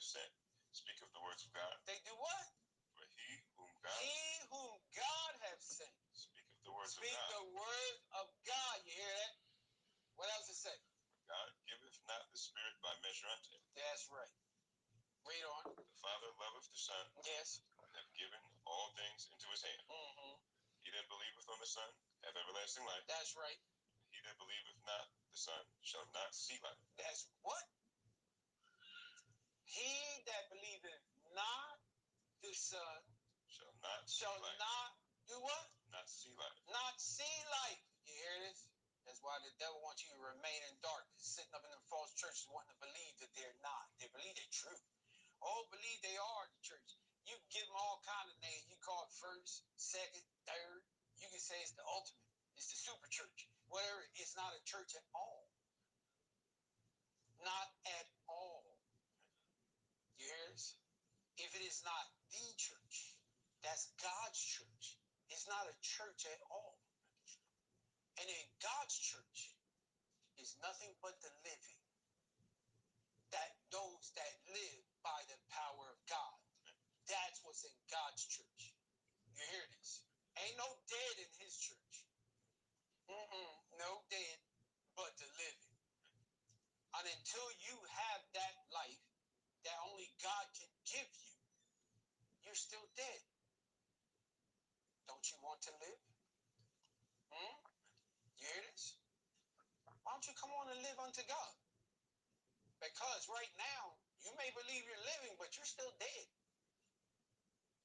have sent speak of the words of God. They do what? For he whom God have sent. Speak of the words speak of God. the word of God. You hear that? What else it say? God giveth not the Spirit by measure unto him. That's right. Read on. The Father loveth the Son. Yes. And hath given all things into his hand. He that believeth on the Son hath everlasting life. That's right. He that believeth not the Son shall not see life. That's what? He that believeth not the Son shall not do what? Not see life. Not see life. You hear this? That's why the devil wants you to remain in darkness, sitting up in them false churches wanting to believe that they're not. They believe they're true. Oh, believe they are the church. You give them all kind of names. You call it first, second, third. You can say it's the ultimate. It's the super church. Whatever. It's not a church at all. Not at all. You hear this? If it is not the church, that's God's church. It's not a church at all. And in God's church is nothing but the living. That those that live by the power of God. That's what's in God's church. You hear this? Ain't no dead in his church. No dead, but the living. And until you have that life that only God can give you, you're still dead. Don't you want to live? You hear this? Why don't you come on and live unto God? Because right now, you may believe you're living, but you're still dead.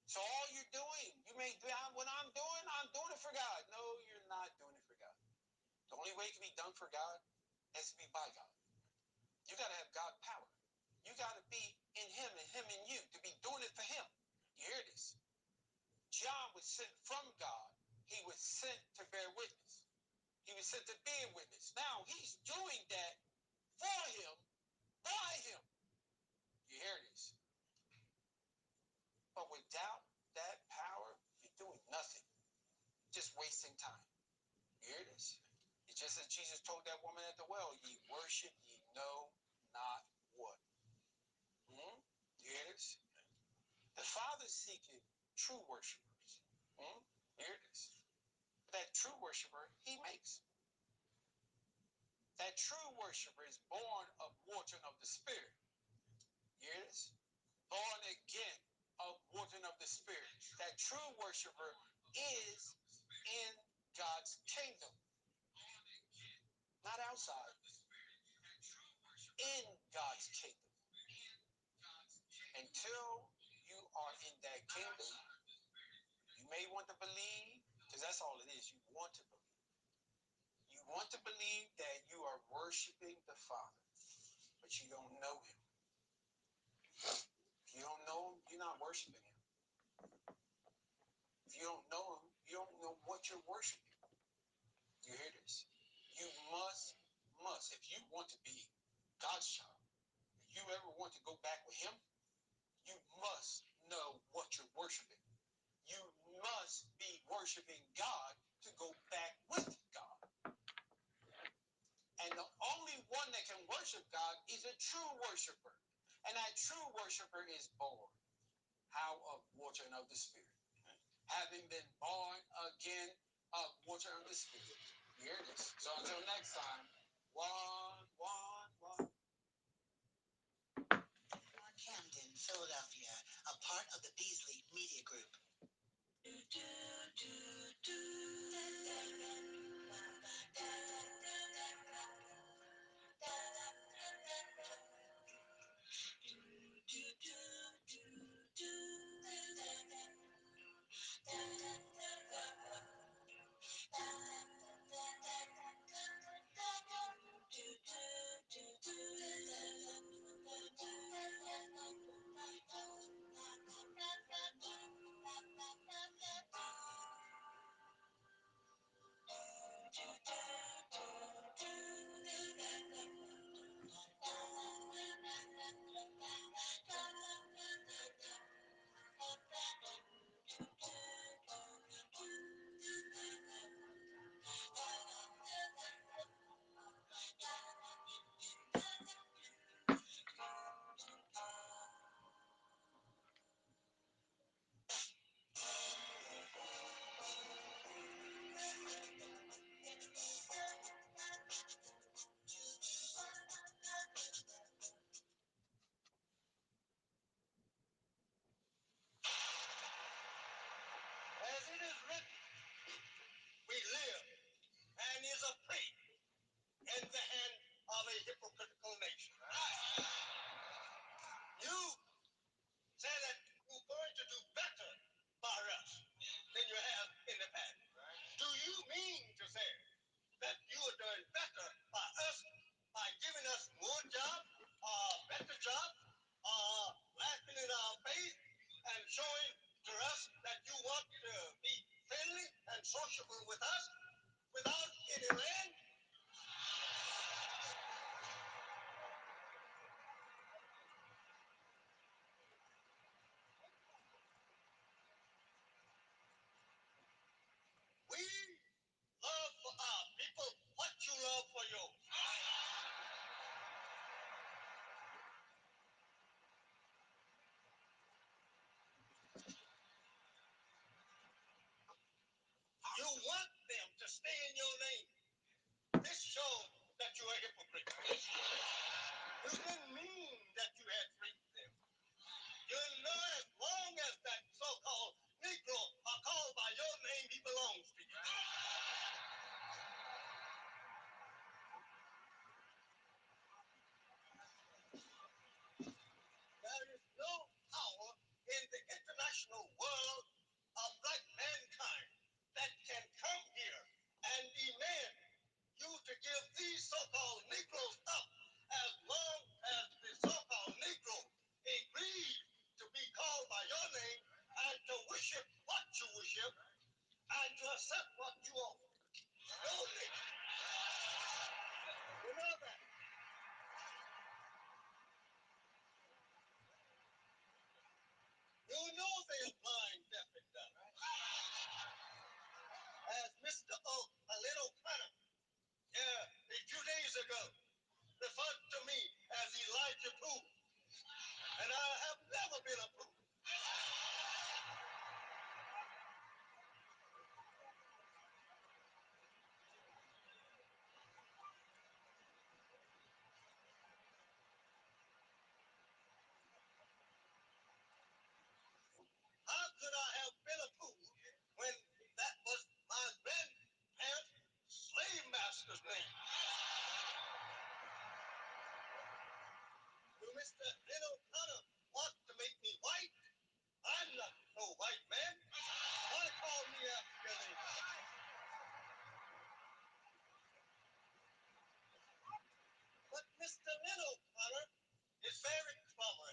So all you're doing, you may do what I'm doing it for God. No, you're not doing it for God. The only way it can be done for God has to be by God. You got to have God power. You got to be in him and him in you to be doing it for him. You hear this? John was sent from God. He was sent to bear witness. He was sent to be a witness. Now he's doing that for him, by him. You hear this? But without that power, you're doing nothing. Just wasting time. You hear this? It's just as Jesus told that woman at the well, ye worship, ye know not what. You hear this? The Father's seeking true worshipers. You hear this? That true worshiper he makes. That true worshiper is born of water and of the Spirit. You hear this? Born again of water and of the Spirit. That true worshiper is in God's kingdom. Not outside. In God's kingdom. Until you are in that kingdom, you may want to believe, because that's all it is. You want to believe. You want to believe that you are worshiping the Father, but you don't know him. If you don't know him, you're not worshiping him. If you don't know him, you don't know what you're worshiping. You hear this? You must, if you want to be God's child, if you ever want to go back with him, you must know what you're worshiping. You must be worshiping God to go back with God. And the only one that can worship God is a true worshiper. And that true worshiper is born. How? Of water and of the Spirit. Having been born again of water and the Spirit. You hear this? So until next time, one. Camden, Philadelphia, a part of the Beasley Media Group. worshiping with us without any land. We love for our people what you love for yours. You want them to stay in your name. This shows that you're a hypocrite. You didn't mean that you had freed them. You know, as long as that so-called Negro are called by your name, he belongs to you. There is no power in the international world of black mankind that can come here and demand you to give these so-called Negroes up as long as the so-called Negro agrees to be called by your name and to worship what you worship and to accept what you offer. Don't they? You know that. You know they are blind, deaf, and dumb. As Mr. Little O'Connor, yeah, a few days ago, referred to me as Elijah Pooh, and I have never been a Pooh. How could I have been a Pooh when that was my grandparents' slave master's name? Do Mr. Little O'Connor want to make me white? I'm not no white man. Why call me after your name? But Mr. Little O'Connor is very clever.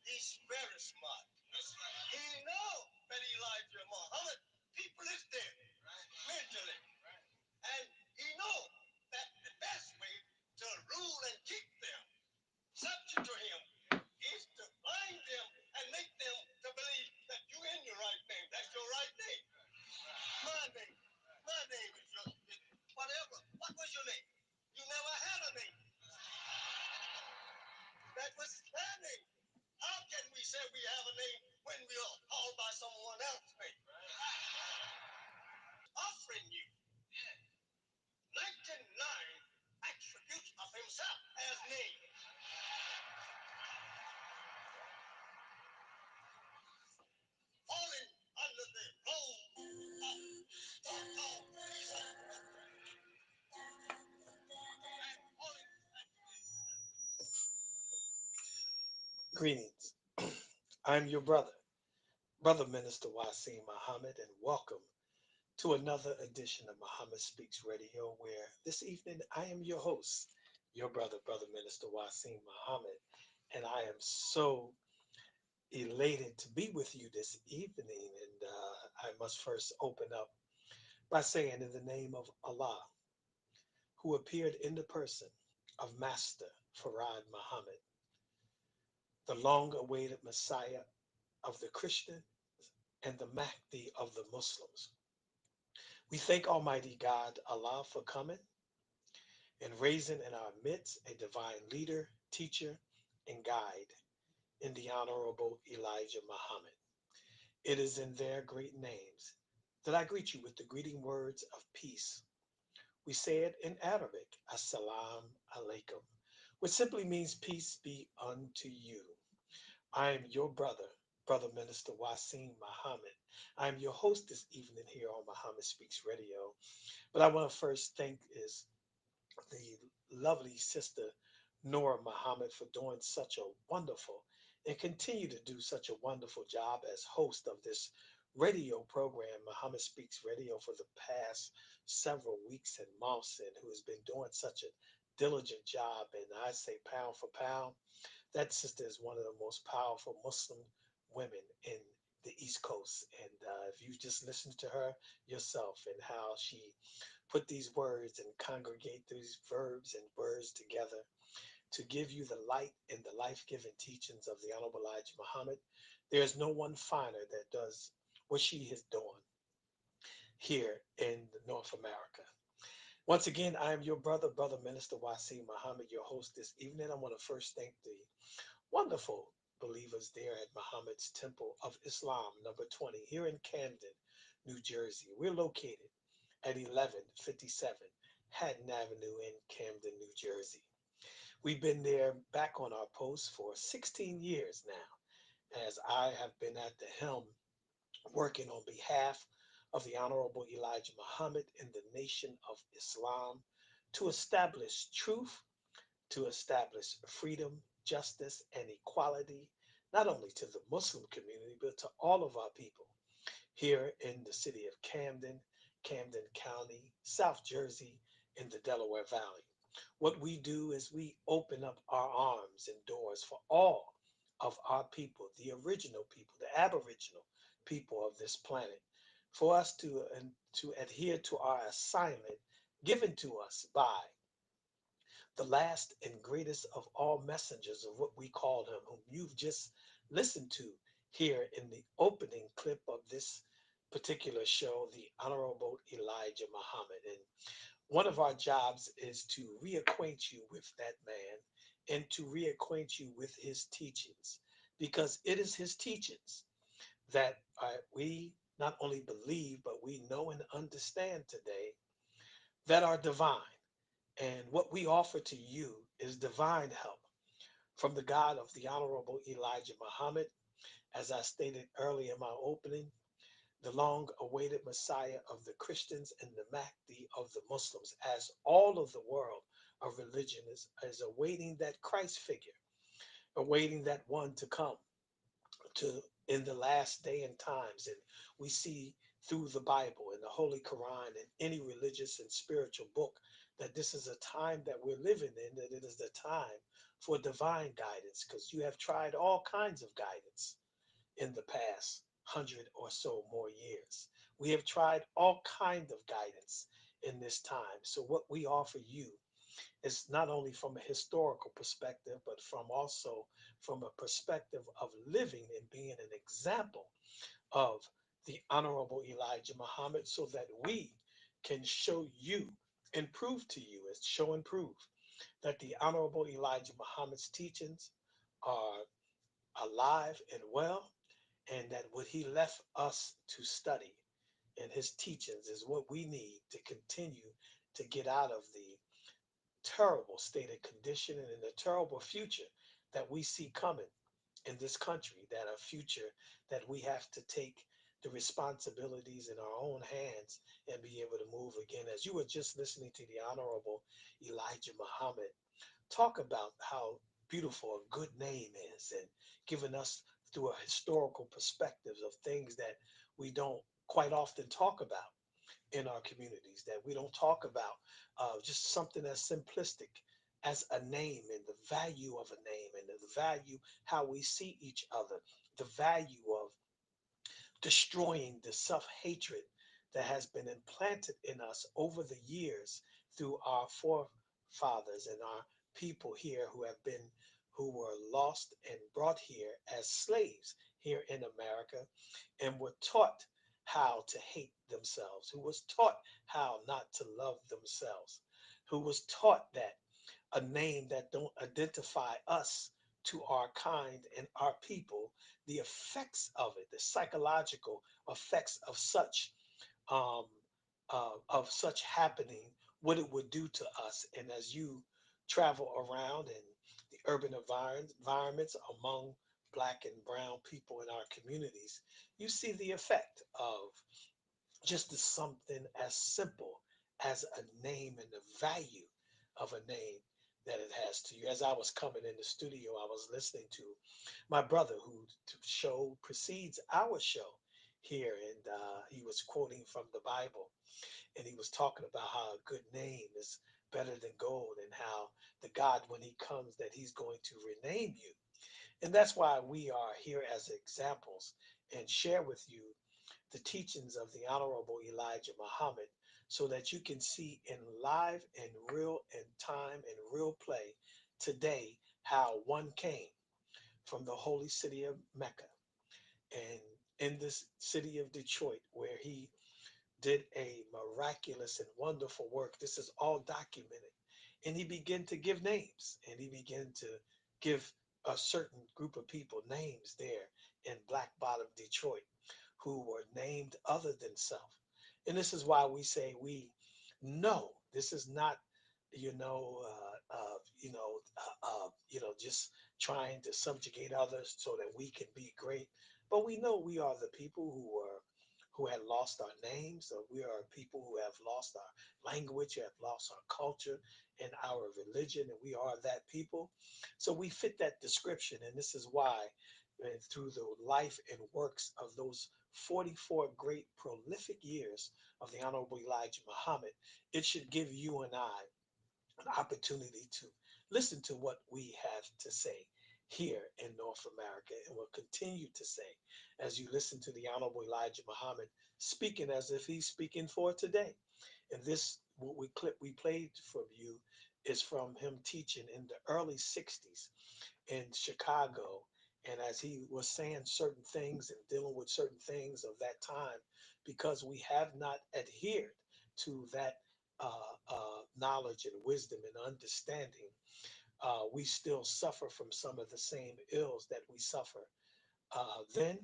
He's very smart. He knows that Elijah Muhammad people is dead mentally. And he knows that the best way to rule and keep them subject to him is to blind them and make them to believe that you in your right name. That's your right name. My name. My name is your whatever. What was your name? You never had a name. That was their name. How can we say we have a name when we are called by someone else's name? Offering you 99 attributes of himself as name. Falling under the role of so-called greetings. I'm your brother, Brother Minister Wasim Muhammad, and welcome to another edition of Muhammad Speaks Radio, where this evening I am your host, your brother, Brother Minister Wasim Muhammad, and I am so elated to be with you this evening. And I must first open up by saying, in the name of Allah, who appeared in the person of Master Farad Muhammad, the long awaited Messiah of the Christian and the Mahdi of the Muslims. We thank Almighty God, Allah, for coming and raising in our midst a divine leader, teacher, and guide in the Honorable Elijah Muhammad. It is in their great names that I greet you with the greeting words of peace. We say it in Arabic, Assalamu alaikum, which simply means peace be unto you. I am your brother, Brother Minister Wasim Muhammad. I am your host this evening here on Muhammad Speaks Radio. But I want to first thank is the lovely sister Nora Muhammad for doing such a wonderful and continue to do such a wonderful job as host of this radio program, Muhammad Speaks Radio, for the past several weeks and months, and who has been doing such a diligent job. And I say, pound for pound, that sister is one of the most powerful Muslim women in the East Coast. And if you just listen to her yourself and how she put these words and congregate these verbs and words together to give you the light and the life giving teachings of the Honorable Elijah Muhammad, there's no one finer that does what she has done here in North America. Once again, I am your brother, Brother Minister Wasim Muhammad, your host this evening. I want to first thank the wonderful believers there at Muhammad's Temple of Islam, number 20, here in Camden, New Jersey. We're located at 1157 Hatton Avenue in Camden, New Jersey. We've been there back on our post for 16 years now, as I have been at the helm working on behalf of the Honorable Elijah Muhammad in the nation of Islam to establish truth, to establish freedom, justice, and equality, not only to the Muslim community, but to all of our people here in the city of Camden, Camden County, South Jersey, in the Delaware Valley. What we do is we open up our arms and doors for all of our people, the original people, the aboriginal people of this planet, for us to adhere to our assignment given to us by the last and greatest of all messengers of what we call him, whom you've just listened to here in the opening clip of this particular show, the Honorable Elijah Muhammad. And one of our jobs is to reacquaint you with that man and to reacquaint you with his teachings, because it is his teachings that we not only believe, but we know and understand today that are divine. And what we offer to you is divine help from the God of the Honorable Elijah Muhammad, as I stated earlier in my opening, the long awaited Messiah of the Christians and the Mahdi of the Muslims, as all of the world of religion is awaiting that Christ figure, awaiting that one to come to in the last day and times. And we see through the Bible and the Holy Quran and any religious and spiritual book that this is a time that we're living in, that it is the time for divine guidance, because you have tried all kinds of guidance in the past 100 or so more years. We have tried all kind of guidance in this time. So what we offer you is not only from a historical perspective, but from also from a perspective of living and being an example of the Honorable Elijah Muhammad, so that we can show you and prove to you, as show and prove, that the Honorable Elijah Muhammad's teachings are alive and well, and that what he left us to study and his teachings is what we need to continue to get out of the terrible state of condition and in the terrible future that we see coming in this country, that a future that we have to take the responsibilities in our own hands and be able to move again. As you were just listening to the Honorable Elijah Muhammad talk about how beautiful a good name is, and giving us through a historical perspectives of things that we don't quite often talk about in our communities, that we don't talk about, just something as simplistic as a name and the value of a name and the value how we see each other, the value of destroying the self-hatred that has been implanted in us over the years through our forefathers and our people here who were lost and brought here as slaves here in America, and were taught how to hate themselves, who was taught how not to love themselves, who was taught that a name that don't identify us to our kind and our people, the effects of it, the psychological effects um, of such happening, what it would do to us. And as you travel around in the urban environments among black and brown people in our communities, you see the effect of just as something as simple as a name and the value of a name that it has to you. As I was coming in the studio, I was listening to my brother, who show precedes our show here, and he was quoting from the Bible, and he was talking about how a good name is better than gold, and how the God, when he comes, that he's going to rename you. And that's why we are here as examples and share with you the teachings of the Honorable Elijah Muhammad so that you can see in live and real and time and real play today how one came from the holy city of Mecca and in this city of Detroit where he did a miraculous and wonderful work. This is all documented. And he began to give names and he began to give a certain group of people names there in Black Bottom, Detroit, who were named other than self. And this is why we say we know this is not, just trying to subjugate others so that we can be great. But we know we are the people who had lost our names, or we are people who have lost our language, who have lost our culture and our religion, and we are that people. So we fit that description, and this is why, through the life and works of those 44 great prolific years of the Honorable Elijah Muhammad, it should give you and I an opportunity to listen to what we have to say here in North America and will continue to say as you listen to the Honorable Elijah Muhammad speaking as if he's speaking for today. And this, what we clip we played from you, is from him teaching in the early 60s in Chicago. And as he was saying certain things and dealing with certain things of that time, because we have not adhered to that knowledge and wisdom and understanding, we still suffer from some of the same ills that we suffer then,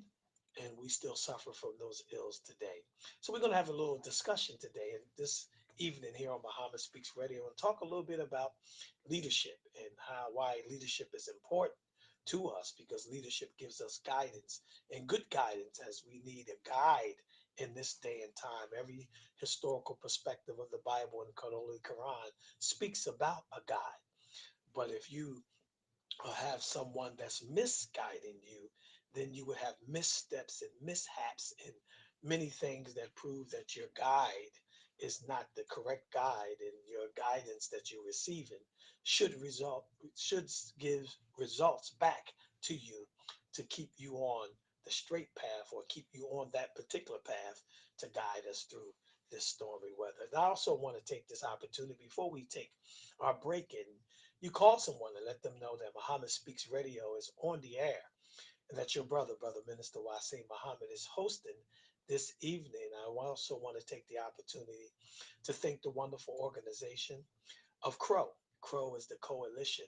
and we still suffer from those ills today. So we're going to have a little discussion today, and this evening here on Muhammad Speaks Radio, and talk a little bit about leadership and why leadership is important to us, because leadership gives us guidance and good guidance as we need a guide in this day and time. Every historical perspective of the Bible and Holy Quran speaks about a guide. But if you have someone that's misguiding you, then you would have missteps and mishaps and many things that prove that your guide is not the correct guide, and your guidance that you're receiving should give results back to you to keep you on the straight path, or keep you on that particular path to guide us through this stormy weather. And I also want to take this opportunity before we take our break, and you call someone and let them know that Muhammad Speaks Radio is on the air, and that your brother Minister Wasim Muhammad, is hosting this evening. I also want to take the opportunity to thank the wonderful organization of CROW. CROW is the Coalition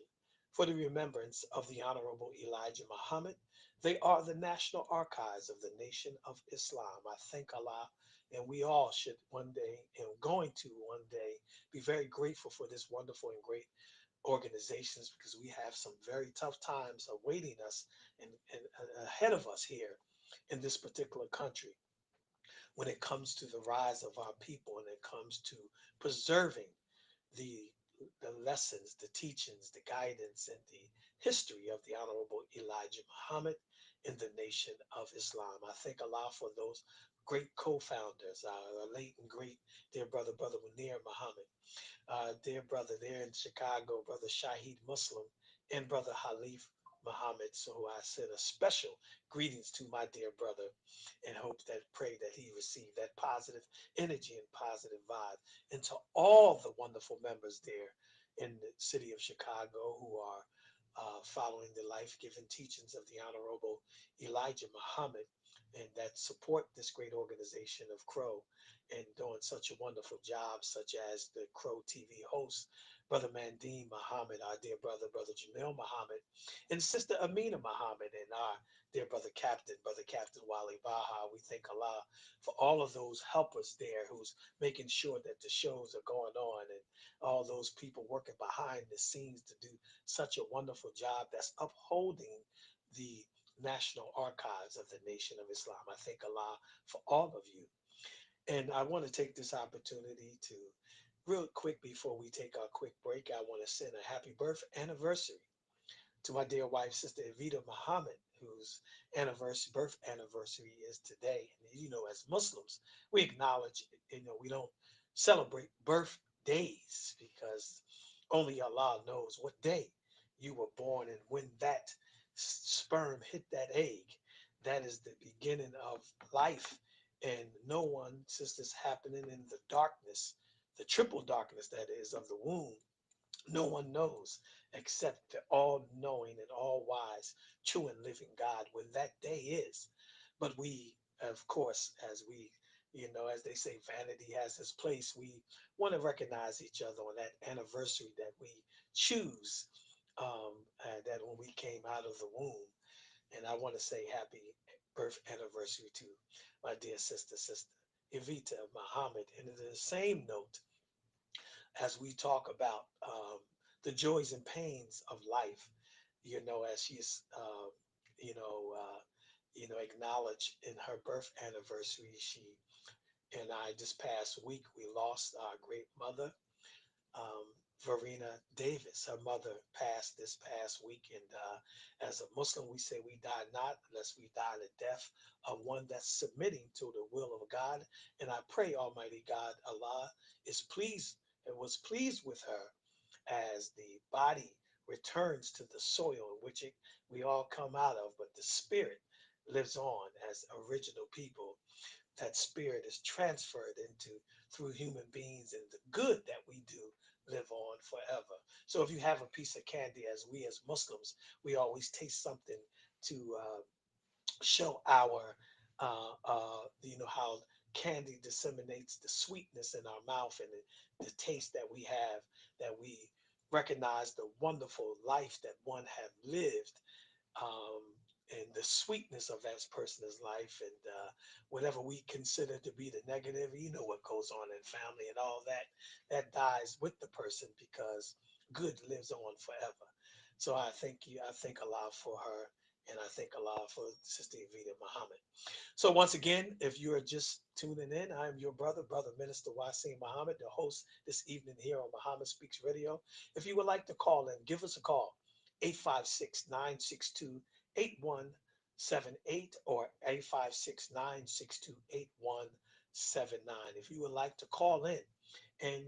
for the Remembrance of the Honorable Elijah Muhammad. They are the National Archives of the Nation of Islam. I thank Allah, and we all should one day, and going to one day, be very grateful for this wonderful and great organizations, because we have some very tough times awaiting us and ahead of us here in this particular country when it comes to the rise of our people and it comes to preserving the the lessons, the teachings, the guidance, and the history of the Honorable Elijah Muhammad in the Nation of Islam. I thank Allah for those great co-founders, our late and great dear brother Munir Muhammad, dear brother there in Chicago, brother Shahid Muslim, and brother Halif Muhammad. So I send a special greetings to my dear brother, and hope that, pray that he receive that positive energy and positive vibe, and to all the wonderful members there in the city of Chicago who are following the life-giving teachings of the Honorable Elijah Muhammad, and that support this great organization of Crow, and doing such a wonderful job, such as the Crow TV host, Brother Mandeem Muhammad, our dear brother Jamil Muhammad, and Sister Amina Muhammad, and our dear brother Captain Wali Baha. We thank Allah for all of those helpers there who's making sure that the shows are going on, and all those people working behind the scenes to do such a wonderful job that's upholding the National Archives of the Nation of Islam. I thank Allah for all of you. And I want to take this opportunity to, real quick before we take our quick break, I want to send a happy anniversary to my dear wife, Sister Evita Muhammad, whose birth anniversary is today. And as Muslims, we acknowledge, we don't celebrate birthdays, because only Allah knows what day you were born and when that sperm hit that egg. That is the beginning of life. And no one, since this happening in the darkness, the triple darkness that is of the womb, no one knows except the all knowing and all wise, true and living God when that day is. But we, of course, as we, as they say, vanity has its place, we want to recognize each other on that anniversary that we choose, that when we came out of the womb. And I want to say happy birth anniversary to my dear sister Evita Muhammad. And in the same note, as we talk about the joys and pains of life, as she's, acknowledged in her birth anniversary, she and I this past week we lost our great mother, um, Verena Davis. Her mother passed this past week, and as a Muslim, we say we die not unless we die the death of one that's submitting to the will of God. And I pray Almighty God, Allah, is pleased and was pleased with her as the body returns to the soil in which we all come out of, but the spirit lives on as original people. That spirit is transferred into through human beings, and the good that we do live on forever. So if you have a piece of candy, as we as Muslims, we always taste something to show our how candy disseminates the sweetness in our mouth, and the taste that we have, that we recognize the wonderful life that one have lived, um, and the sweetness of that person's life, and whatever we consider to be the negative, what goes on in family and all that, that dies with the person because good lives on forever. So I thank you. I thank Allah for her, and I thank Allah for Sister Evita Muhammad. So once again, if you are just tuning in, I'm your brother Minister Wasim Muhammad, the host this evening here on Muhammad Speaks Radio. If you would like to call in, give us a call, 856-962-8178 or 856-962-8179. If you would like to call in and,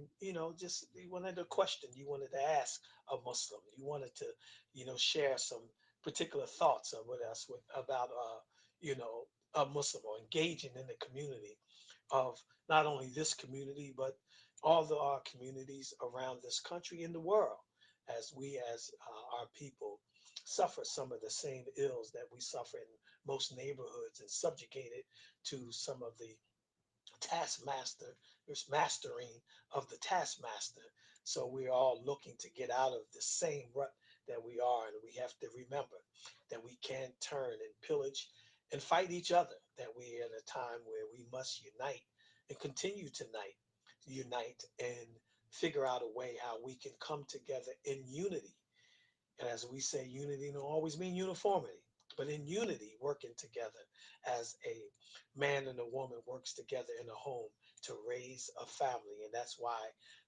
just you wanted a question, you wanted to ask a Muslim, you wanted to, share some particular thoughts with us about, you know, a Muslim, or engaging in the community of not only this community, but all our communities around this country and the world, as we, as our people, suffer some of the same ills that we suffer in most neighborhoods, and subjugated to some of the taskmaster, there's mastering of the taskmaster. So we're all looking to get out of the same rut that we are. And we have to remember that we can't turn and pillage and fight each other, that we're in a time where we must unite and continue to unite and figure out a way how we can come together in unity. And as we say, unity don't always mean uniformity, but in unity, working together as a man and a woman works together in a home to raise a family. And that's why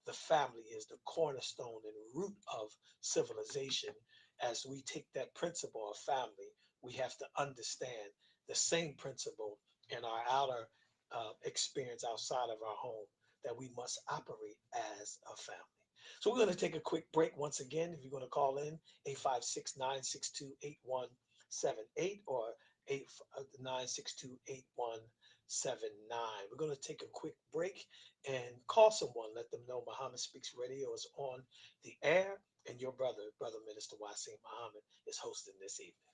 the family is the cornerstone and root of civilization. As we take that principle of family, we have to understand the same principle in our outer experience outside of our home, that we must operate as a family. So we're going to take a quick break once again. If you're going to call in, 856-962-8178 or 896-28179. We're going to take a quick break and call someone, let them know Muhammad Speaks Radio is on the air, and your brother Minister Wasim Muhammad, is hosting this evening.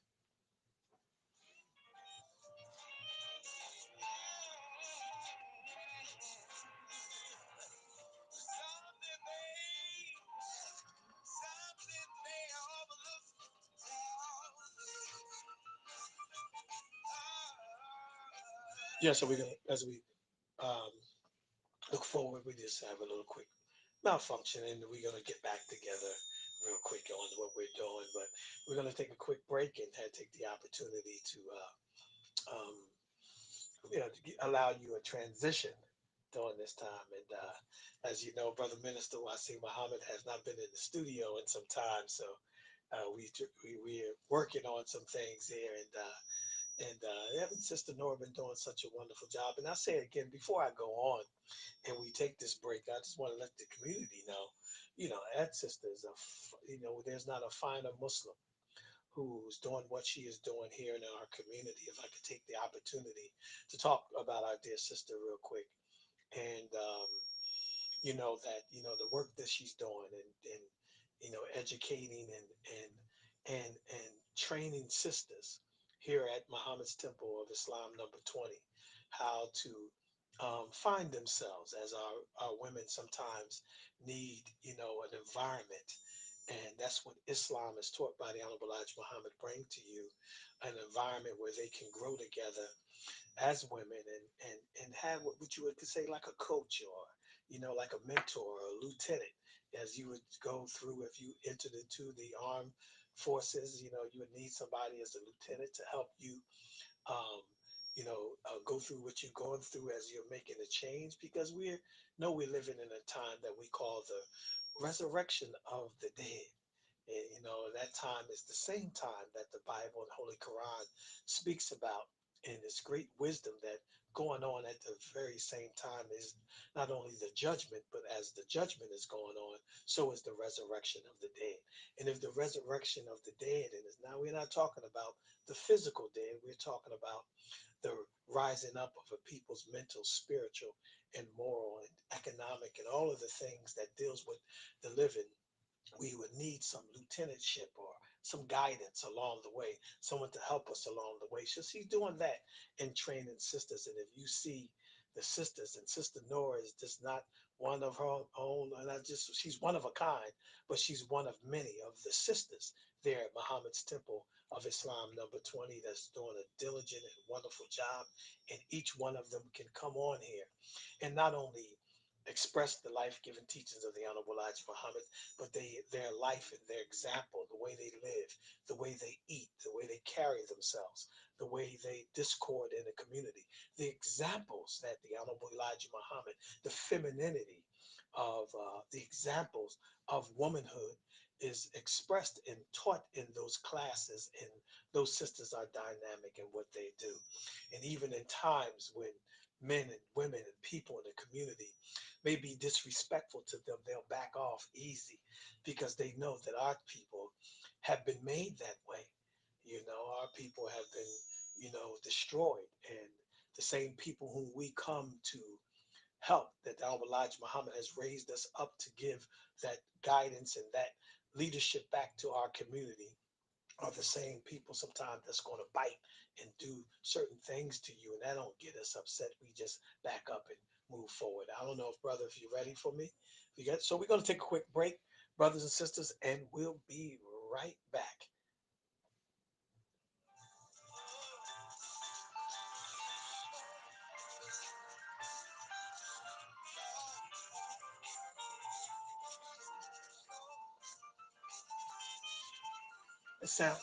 Yeah, so we're going to, as we um, look forward, we just have a little quick malfunction, and we're going to get back together real quick on what we're doing. But we're going to take a quick break and take the opportunity to um, allow you a transition during this time. And as you know, Brother Minister Wasi Muhammad has not been in the studio in some time, so we're working on some things here, and Sister Nora been doing such a wonderful job. And I say again, before I go on and we take this break, I just want to let the community know, that sister is there's not a finer Muslim who's doing what she is doing here in our community. If I could take the opportunity to talk about our dear sister real quick, and that the work that she's doing, and educating and training sisters here at Muhammad's Temple of Islam number 20, how to find themselves, as our women sometimes need, an environment. And that's what Islam is taught by the Honorable Elijah Muhammad, bring to you an environment where they can grow together as women, and have what you would say like a coach, or like a mentor or a lieutenant, as you would go through if you entered into the armed forces. You would need somebody as a lieutenant to help you, um, go through what you're going through as you're making a change, because we're living in a time that we call the resurrection of the dead. And, that time is the same time that the Bible and Holy Quran speaks about. And it's great wisdom that going on at the very same time is not only the judgment, but as the judgment is going on, so is the resurrection of the dead. And if the resurrection of the dead, and now we're not talking about the physical dead, we're talking about the rising up of a people's mental, spiritual, and moral, and economic, and all of the things that deals with the living. We would need some lieutenantship or some guidance along the way, someone to help us along the way. So she's doing that and training sisters. And if you see the sisters, and Sister Nora is just not one of her own, and she's one of a kind, but she's one of many of the sisters there at Muhammad's Temple of Islam number 20, that's doing a diligent and wonderful job. And each one of them can come on here and not only express the life-giving teachings of the Honorable Elijah Muhammad, but their life and their example, the way they live, the way they eat, the way they carry themselves, the way they discord in the community, the examples that the Honorable Elijah Muhammad, the femininity of the examples of womanhood is expressed and taught in those classes, and those sisters are dynamic in what they do. And even in times when men and women and people in the community may be disrespectful to them, they'll back off easy, because they know that our people have been made that way. Our people have been, destroyed. And the same people whom we come to help, that our Elijah Muhammad has raised us up to give that guidance and that leadership back to our community, are the same people sometimes that's going to bite and do certain things to you, and that don't get us upset. We just back up and move forward. I don't know, if brother, if you're ready for me. So we're going to take a quick break, brothers and sisters, and we'll be right back. It sound,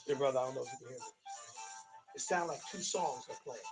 yeah, brother, I don't know if you can hear me. It sounds like two songs are playing.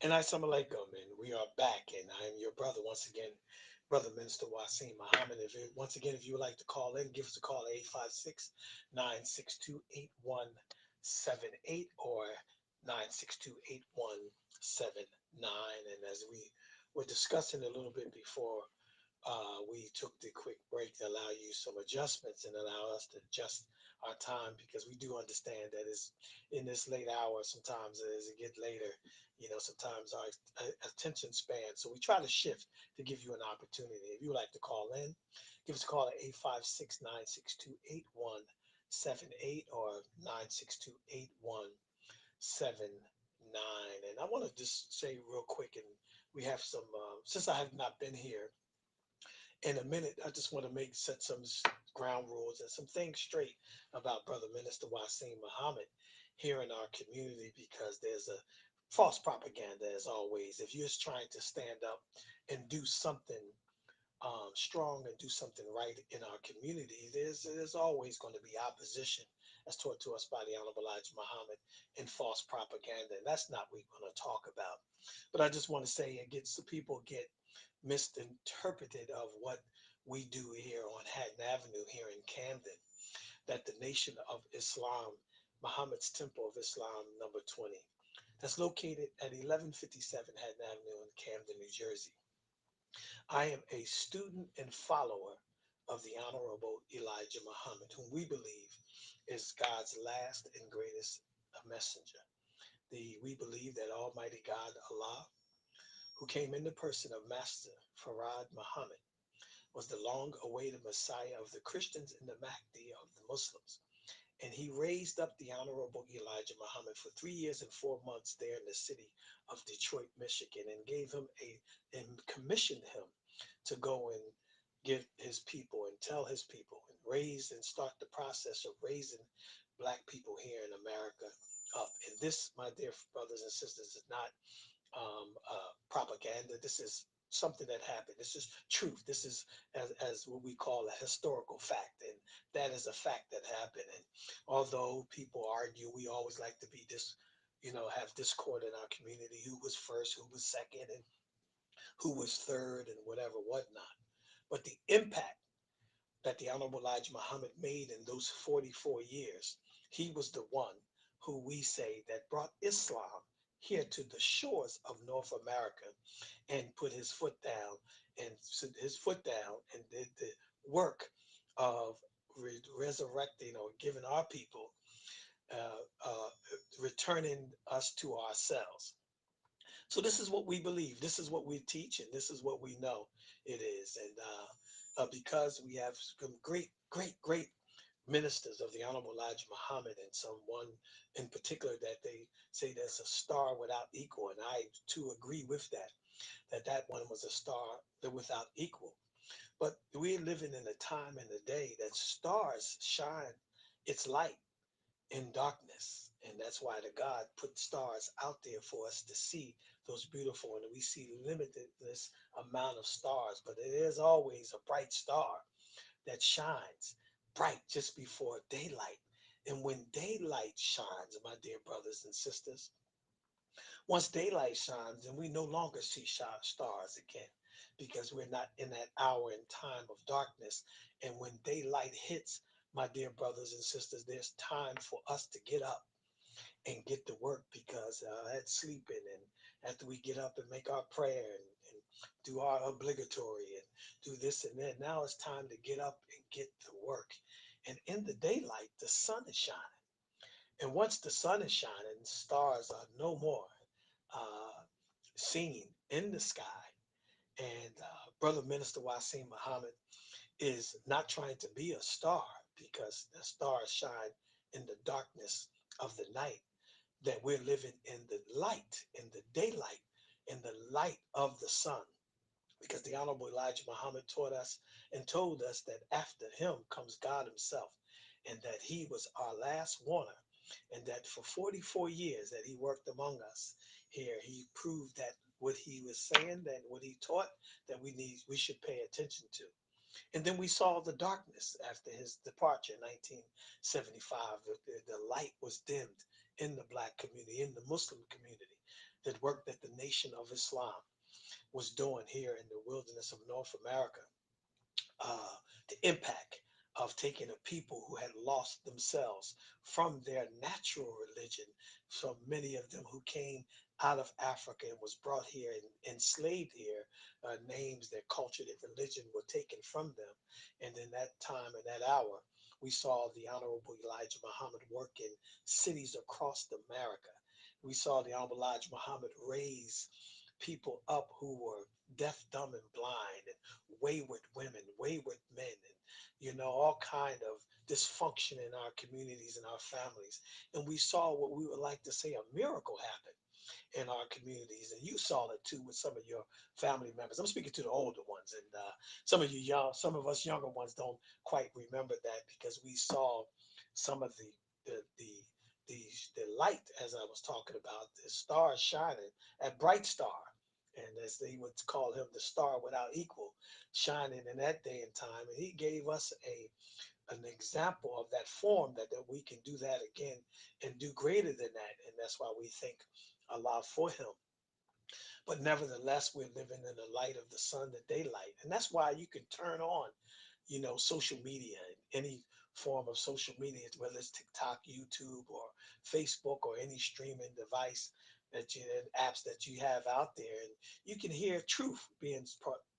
And assalamu alaikum, and we are back, and I am your brother once again, Brother Minister Wasim Muhammad. Once again, if you would like to call in, give us a call at 856-962-8178 or 962-8179. And as we were discussing a little bit before we took the quick break to allow you some adjustments and allow us to adjust our time because we do understand that it's in this late hour. Sometimes as it get later, sometimes our attention span. So we try to shift to give you an opportunity. If you would like to call in, give us a call at 856-962-8178 or 962-8179. And I want to just say real quick, and we have some, since I have not been here in a minute, I just want to set some ground rules and some things straight about Brother Minister Wasim Muhammad here in our community because there's a false propaganda as always. If you're just trying to stand up and do something strong and do something right in our community, there's always going to be opposition as taught to us by the Honorable Elijah Muhammad and false propaganda. And that's not what we're going to talk about. But I just want to say it gets the people get misinterpreted of what we do here on Hatton Avenue here in Camden, that the Nation of Islam, Muhammad's Temple of Islam, number 20, that's located at 1157 Hatton Avenue in Camden, New Jersey. I am a student and follower of the Honorable Elijah Muhammad, whom we believe is God's last and greatest messenger. We believe that Almighty God, Allah, who came in the person of Master Farad Muhammad, was the long awaited Messiah of the Christians and the Mahdi of the Muslims. And he raised up the Honorable Elijah Muhammad for 3 years and 4 months there in the city of Detroit, Michigan, and gave him and commissioned him to go and give his people and tell his people and raise and start the process of raising Black people here in America up. And this, my dear brothers and sisters, is not propaganda. This is something that happened. This is truth. This is as what we call a historical fact, and that is a fact that happened. And although people argue, we always like to be have discord in our community. Who was first? Who was second? And who was third? And whatnot. But the impact that the Honorable Elijah Muhammad made in those 44 years, he was the one who we say that brought Islam here to the shores of North America and put his foot down and did the work of resurrecting or giving our people, returning us to ourselves. So this is what we believe. This is what we teach, and this is what we know it is. And because we have some great, great, great ministers of the Honorable Elijah Muhammad, and someone in particular that they say there's a star without equal, and I too agree with that. That one was a star without equal. But we're living in a time and a day that stars shine its light in darkness. And that's why the God put stars out there for us to see those beautiful. And we see limitless amount of stars, but it is always a bright star that shines bright just before daylight. And when daylight shines, my dear brothers and sisters, once daylight shines, then we no longer see stars again because we're not in that hour and time of darkness. And when daylight hits, my dear brothers and sisters, there's time for us to get up and get to work because at sleeping and after we get up and make our prayer and do our obligatory and do this and that, now it's time to get up and get to work. And in the daylight, the sun is shining. And once the sun is shining, stars are no more uh, seen in the sky. And Brother Minister Wasim Muhammad is not trying to be a star because the stars shine in the darkness of the night, that we're living in the light, in the daylight, in the light of the sun. Because the Honorable Elijah Muhammad taught us and told us that after him comes God himself, and that he was our last warner, and that for 44 years that he worked among us here, he proved that what he was saying, that what he taught, that we should pay attention to. And then we saw the darkness after his departure in 1975. The light was dimmed in the Black community, in the Muslim community, that work that the Nation of Islam was doing here in the wilderness of North America. The impact of taking a people who had lost themselves from their natural religion, so many of them who came out of Africa and was brought here and enslaved here, names, their culture, their religion were taken from them. And in that time and that hour, we saw the Honorable Elijah Muhammad work in cities across America. We saw the Honorable Elijah Muhammad raise people up who were deaf, dumb, and blind, and wayward women, wayward men, and all kind of dysfunction in our communities and our families. And we saw what we would like to say a miracle happen in our communities. And you saw it too with some of your family members. I'm speaking to the older ones, and some of you young, some of us younger ones don't quite remember that because we saw some of the the light, as I was talking about, the stars shining at Bright Star. And as they would call him, the star without equal, shining in that day and time. And he gave us an example of that form that we can do that again and do greater than that. And that's why we thank Allah for him. But nevertheless, we're living in the light of the sun, the daylight. And that's why you can turn on, social media, any form of social media, whether it's TikTok, YouTube, or Facebook, or any streaming device and apps that you have out there. And you can hear truth being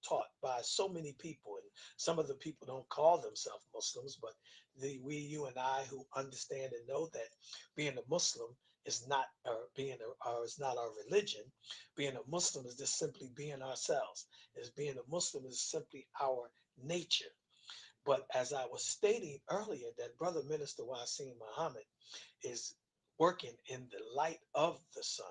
taught by so many people. And some of the people don't call themselves Muslims, but you and I who understand and know that being a Muslim is not is not our religion. Being a Muslim is just simply being ourselves. As being a Muslim is simply our nature. But as I was stating earlier, that Brother Minister Wasim Muhammad is working in the light of the sun,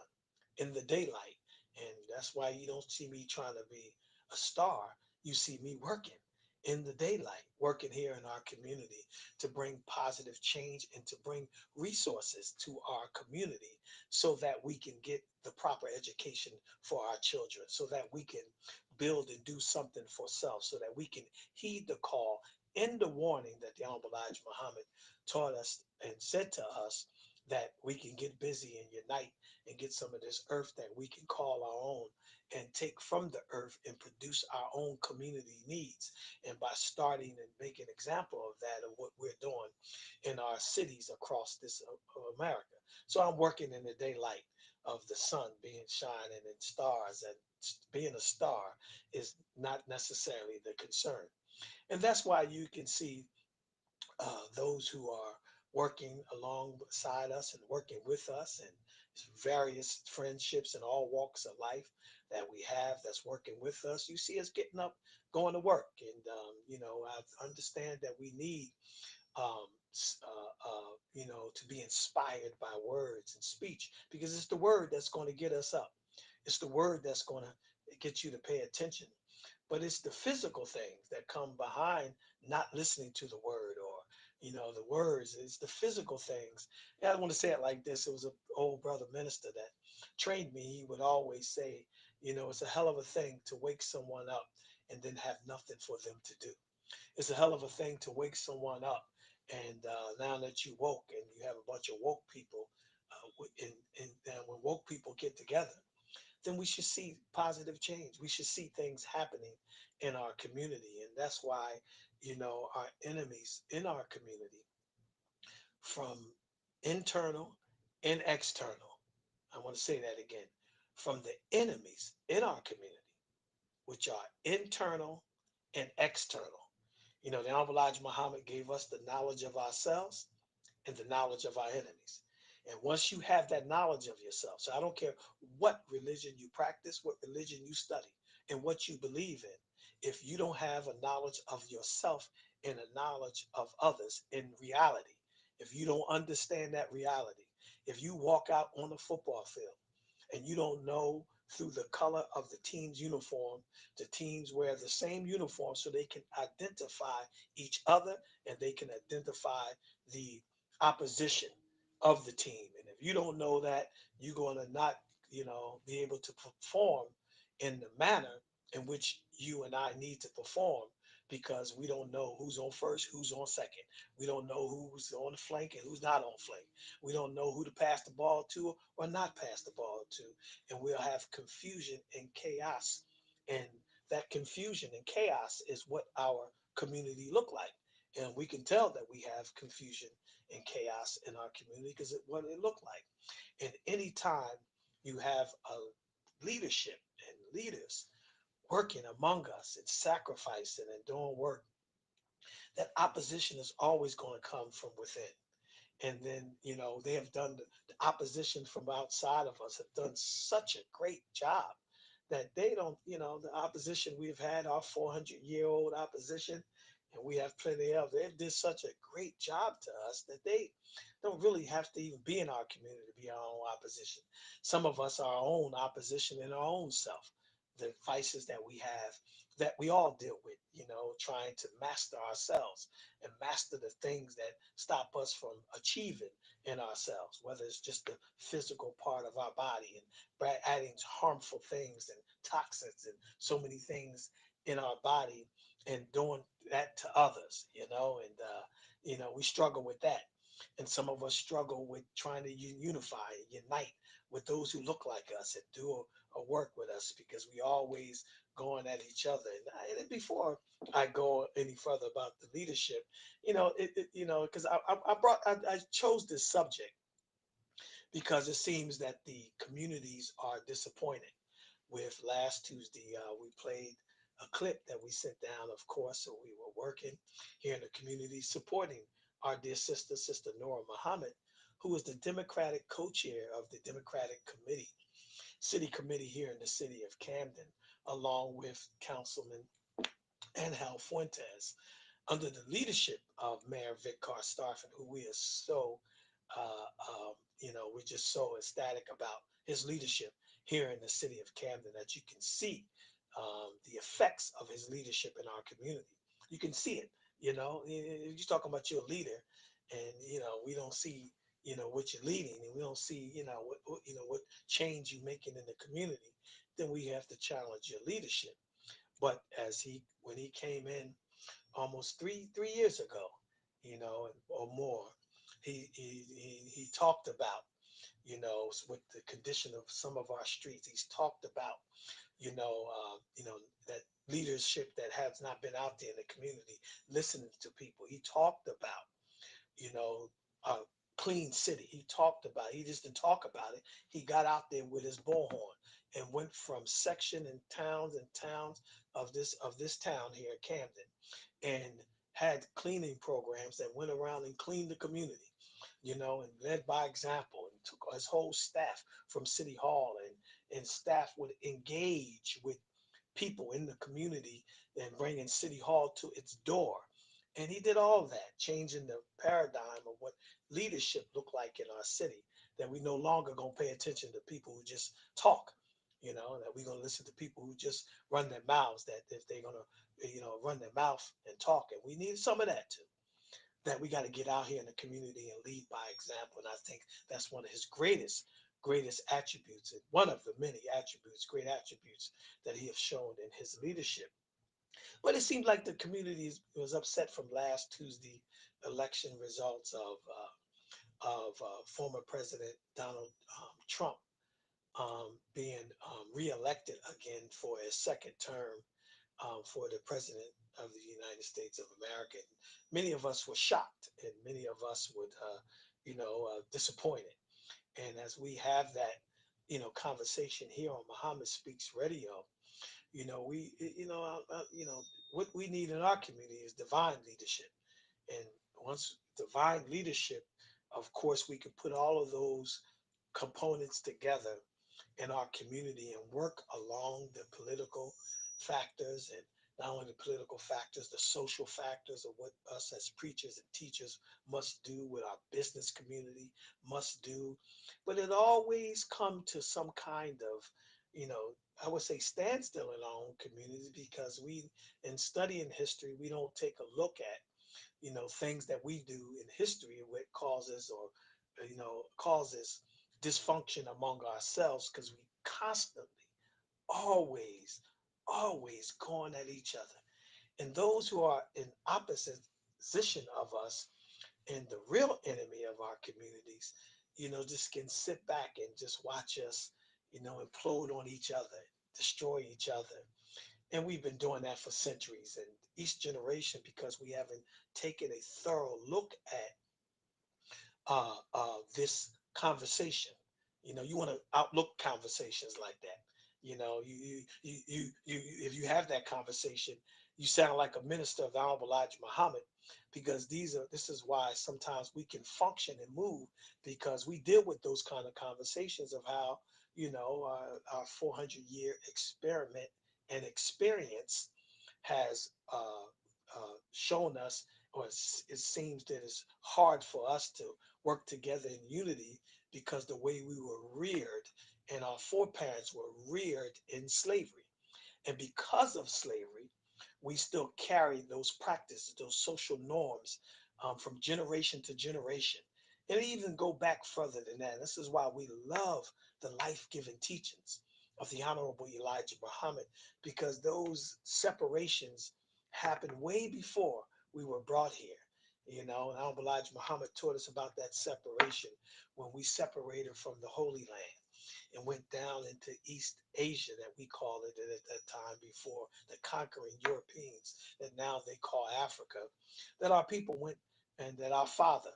in the daylight. And that's why you don't see me trying to be a star. You see me working in the daylight, working here in our community to bring positive change and to bring resources to our community so that we can get the proper education for our children, so that we can build and do something for self, so that we can heed the call and the warning that the Honorable Elijah Muhammad taught us and said to us, that we can get busy and unite and get some of this earth that we can call our own and take from the earth and produce our own community needs. And by starting and making an example of that, of what we're doing in our cities across this of America. So I'm working in the daylight of the sun being shining and stars, and being a star is not necessarily the concern. And that's why you can see those who are working alongside us and working with us, and various friendships in all walks of life that we have that's working with us. You see us getting up, going to work. And, I understand that we need, to be inspired by words and speech, because it's the word that's going to get us up. It's the word that's going to get you to pay attention. But it's the physical things that come behind not listening to the word, or the words. It's the physical things. And I want to say it like this. It was an old brother minister that trained me. He would always say, it's a hell of a thing to wake someone up and then have nothing for them to do. It's a hell of a thing to wake someone up, and now that you woke and you have a bunch of woke people, and when woke people get together, then we should see positive change. We should see things happening in our community. And that's why, our enemies in our community, from internal and external, I want to say that again, from the enemies in our community, which are internal and external. The Honorable Elijah Muhammad gave us the knowledge of ourselves and the knowledge of our enemies. And once you have that knowledge of yourself, so I don't care what religion you practice, what religion you study, and what you believe in, if you don't have a knowledge of yourself and a knowledge of others in reality, if you don't understand that reality, if you walk out on the football field and you don't know through the color of the team's uniform, the teams wear the same uniform so they can identify each other and they can identify the opposition of the team. And if you don't know that, you're going to not, be able to perform in the manner in which you and I need to perform, because we don't know who's on first, who's on second. We don't know who's on the flank and who's not on flank. We don't know who to pass the ball to or not pass the ball to. And we'll have confusion and chaos. And that confusion and chaos is what our community look like. And we can tell that we have confusion and chaos in our community because what it looked like. And anytime You have a leadership and leaders working among us and sacrificing and doing work. That opposition is always going to come from within. And then, they have done the opposition from outside of us have done such a great job that they don't, the opposition we've had, our 400-year-old opposition, and we have plenty of, they did such a great job to us that they don't really have to even be in our community to be our own opposition. Some of us are our own opposition in our own self. The vices that we have, that we all deal with, trying to master ourselves and master the things that stop us from achieving in ourselves, whether it's just the physical part of our body and adding harmful things and toxins and so many things in our body and doing that to others, and we struggle with that. And some of us struggle with trying to unify and unite with those who look like us and do a work with us because we always going at each other. And before I go any further about the leadership, because I chose this subject because it seems that the communities are disappointed. With last Tuesday, we played a clip that we sent down, of course, so we were working here in the community supporting our dear sister, Sister Nora Muhammad, who is the Democratic co-chair of the Democratic Committee, City Committee here in the city of Camden, along with Councilman Angel Fuentes, under the leadership of Mayor Vic Starfin, who we are so, we're just so ecstatic about his leadership here in the city of Camden that you can see the effects of his leadership in our community. You can see it. You're talking about your leader, and we don't see what you're leading, and we don't see what change you're making in the community. Then we have to challenge your leadership. But when he came in almost three years ago, or more, he talked about, with the condition of some of our streets. He's talked about, that leadership that has not been out there in the community, listening to people. He talked about, you know, a clean city. He just didn't talk about it. He got out there with his bullhorn and went from section and towns of this town here at Camden and had cleaning programs that went around and cleaned the community, and led by example and took his whole staff from City Hall, and staff would engage with people in the community and bringing City Hall to its door. And he did all of that, changing the paradigm of what leadership looked like in our city, that we no longer going to pay attention to people who just talk, that we're going to listen to people who just run their mouths, that if they're going to, run their mouth and talk. And we need some of that too, that we got to get out here in the community and lead by example. And I think that's one of his greatest attributes, and one of the many great attributes that he has shown in his leadership. But it seemed like the community was upset from last Tuesday election results of former President Donald Trump being reelected again for a second term for the president of the United States of America. Many of us were shocked, and many of us would, disappointed. And as we have that, conversation here on Muhammad Speaks Radio, we, what we need in our community is divine leadership. And once divine leadership, of course, we can put all of those components together in our community and work along the political factors, and not only the political factors, the social factors of what us as preachers and teachers must do, with our business community must do. But it always come to some kind of, you know, I would say standstill in our own communities, because we, in studying history, we don't take a look at, things that we do in history, what causes, or, causes dysfunction among ourselves, because we constantly, always, always going at each other. And those who are in opposite position of us, and the real enemy of our communities, just can sit back and just watch us, implode on each other, destroy each other. And we've been doing that for centuries. And each generation, because we haven't taken a thorough look at this conversation, You want to outlook conversations like that. If you have that conversation, you sound like a minister of the Honorable Elijah Muhammad, because this is why sometimes we can function and move, because we deal with those kind of conversations of how, our 400-year experiment and experience has shown us, or it seems that it's hard for us to work together in unity, because the way we were reared and our foreparents were reared in slavery. And because of slavery, we still carry those practices, those social norms, from generation to generation. And even go back further than that. This is why we love the life giving teachings of the Honorable Elijah Muhammad, because those separations happened way before we were brought here. And Honorable Elijah Muhammad taught us about that separation when we separated from the Holy Land and went down into East Asia, that we call it at that time, before the conquering Europeans, that now they call Africa, that our people went, and that our father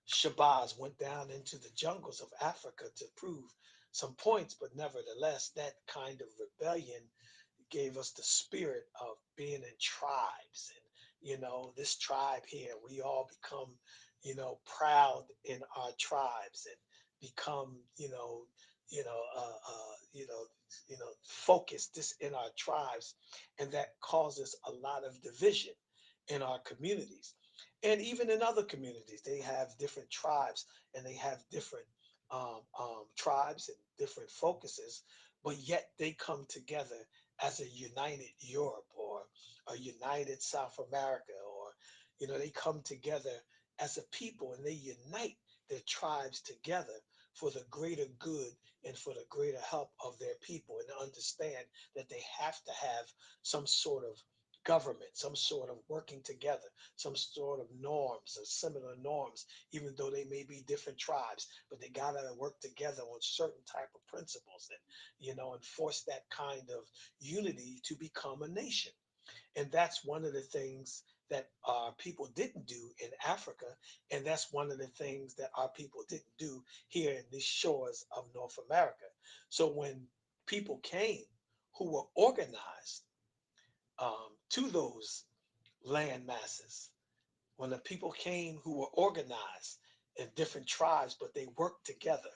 Shabazz went down into the jungles of Africa to prove some points. But nevertheless, that kind of rebellion gave us the spirit of being in tribes. And this tribe here, we all become proud in our tribes, and become you know uh, uh, you know focused this in our tribes. And that causes a lot of division in our communities, and even in other communities. They have different tribes, and they have different tribes and different focuses, but yet they come together as a united Europe, or a united South America, or they come together as a people, and they unite their tribes together for the greater good and for the greater help of their people, and understand that they have to have some sort of government, some sort of working together, some sort of norms or similar norms, even though they may be different tribes, but they gotta work together on certain type of principles, and enforce that kind of unity to become a nation. And that's one of the things that our people didn't do in Africa. And that's one of the things that our people didn't do here in the shores of North America. So when people came who were organized to those land masses, when the people came who were organized in different tribes, but they worked together,